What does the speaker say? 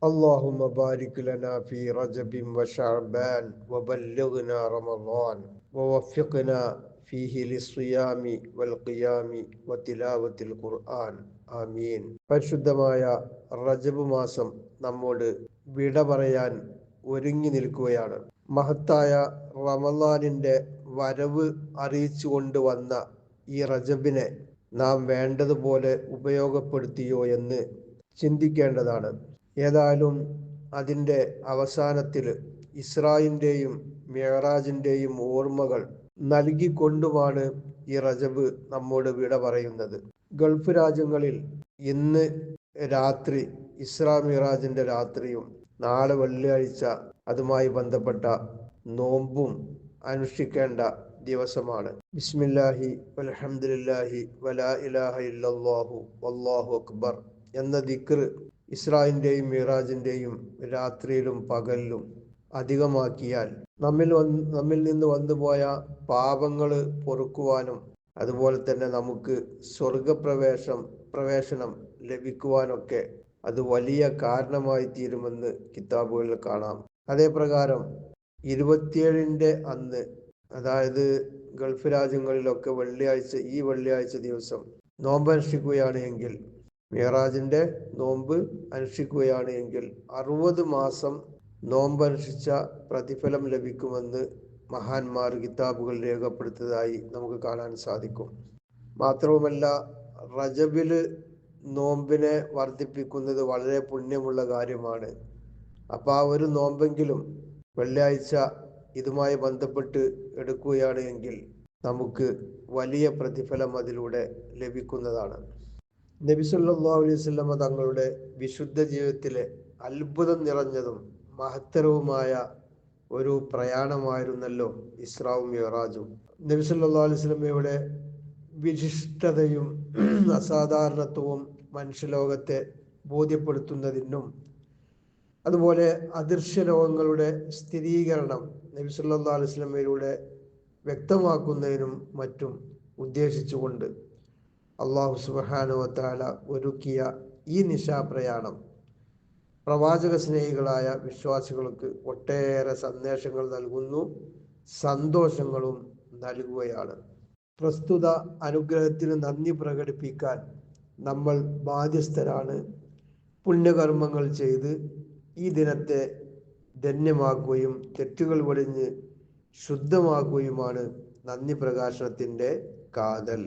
اللهم بارك لنا في رجب وشعبان وبلغنا رمضان ووفقنا فيه للصيام والقيام وتلاوة القرآن ആമീൻ. പരിശുദ്ധമായ റജബ് മാസം നമ്മോട് വിട പറയാൻ ഒരുങ്ങി നിൽക്കുകയാണ്. മഹത്തായ റമളാനിന്റെ വരവ് അറിയിച്ചു കൊണ്ടുവന്ന ഈ റജബിനെ നാം വേണ്ടതുപോലെ ഉപയോഗപ്പെടുത്തിയോ എന്ന് ചിന്തിക്കേണ്ടതാണ്. ഏതായാലും അതിൻ്റെ അവസാനത്തിൽ ഇസ്രായിൻ്റെയും മിഅ്റാജിൻ്റെയും ഓർമ്മകൾ നൽകിക്കൊണ്ടുമാണ് ഈ റജബ് നമ്മോട് വിട പറയുന്നത്. ഗൾഫ് രാജ്യങ്ങളിൽ ഇന്ന് രാത്രി ഇസ്രാ മിഅ്റാജിൻ്റെ രാത്രിയും നാളെ വെള്ളിയാഴ്ച അതുമായി ബന്ധപ്പെട്ട നോമ്പും അനുഷ്ഠിക്കേണ്ട ദിവസമാണ്. ബിസ്മില്ലാഹി വൽഹംദുലില്ലാഹി വലാ ഇലാഹ ഇല്ലല്ലാഹു വല്ലാഹു അക്ബർ എന്ന ദിക്ർ ഇസ്രായിൻ്റെയും മിഅ്റാജിൻ്റെയും രാത്രിയിലും പകലിലും അധികമാക്കിയാൽ നമ്മിൽ നിന്ന് വന്നുപോയ പാപങ്ങൾ പൊറുക്കുവാനും അതുപോലെ തന്നെ നമുക്ക് പ്രവേശനം ലഭിക്കുവാനൊക്കെ അത് വലിയ കാരണമായി തീരുമെന്ന് കിതാബുകളിൽ കാണാം. അതേ പ്രകാരം 27-ന്റെ അന്ന്, അതായത് ഗൾഫ് രാജ്യങ്ങളിലൊക്കെ ഈ വെള്ളിയാഴ്ച ദിവസം നോമ്പ് അനുഷ്ഠിക്കുകയാണ് എങ്കിൽ, മിഅ്റാജിന്റെ നോമ്പ് അനുഷ്ഠിക്കുകയാണ് എങ്കിൽ 60 മാസം നോമ്പ് അനുഷ്ഠിച്ച പ്രതിഫലം ലഭിക്കുമെന്ന് മഹാന്മാർ കിതാബുകൾ രേഖപ്പെടുത്തിയതായി നമുക്ക് കാണാൻ സാധിക്കും. മാത്രവുമല്ല, റജബിൽ നോമ്പിനെ വർദ്ധിപ്പിക്കുന്നത് വളരെ പുണ്യമുള്ള കാര്യമാണ്. അപ്പോൾ ആ ഒരു നോമ്പെങ്കിലും വെള്ളിയാഴ്ച ഇതുമായി ബന്ധപ്പെട്ട് എടുക്കുകയാണ് എങ്കിൽ നമുക്ക് വലിയ പ്രതിഫലം അതിലൂടെ ലഭിക്കുന്നതാണ്. നബി സല്ലല്ലാഹു അലൈഹി വസല്ലം തങ്ങളുടെ വിശുദ്ധ ജീവിതത്തിലെ അത്ഭുതം നിറഞ്ഞതും മഹത്തരവുമായ ഒരു പ്രയാണമായിരുന്നല്ലോ ഇസ്രാവും മിഅ്റാജും. നബി സല്ലല്ലാഹു അലൈഹി വസല്ലമയുടെ വിശിഷ്ടതയും അസാധാരണത്വവും മനുഷ്യലോകത്തെ ബോധ്യപ്പെടുത്തുന്നതിനും അതുപോലെ അദൃശ്യ ലോകങ്ങളുടെ സ്ഥിരീകരണം നബി സല്ലല്ലാഹു അലൈഹി വസല്ലമയിലൂടെ വ്യക്തമാക്കുന്നതിനും മറ്റും ഉദ്ദേശിച്ചുകൊണ്ട് അല്ലാഹു സുബ്ഹാനഹു വ തആല ഒരുക്കിയ ഈ നിശാപ്രയാണം പ്രവാചക സ്നേഹികളായ വിശ്വാസികൾക്ക് ഒട്ടേറെ സന്ദേശങ്ങൾ നൽകുന്നു, സന്തോഷങ്ങളും നൽകുകയാണ്. പ്രസ്തുത അനുഗ്രഹത്തിന് നന്ദി പ്രകടിപ്പിക്കാൻ നമ്മൾ ബാധ്യസ്ഥരാണ്. പുണ്യകർമ്മങ്ങൾ ചെയ്ത് ഈ ദിനത്തെ ധന്യമാക്കുകയും തെറ്റുകൾ വെടിഞ്ഞ് ശുദ്ധമാക്കുകയുമാണ് നന്ദി പ്രകാശനത്തിൻ്റെ കാതൽ.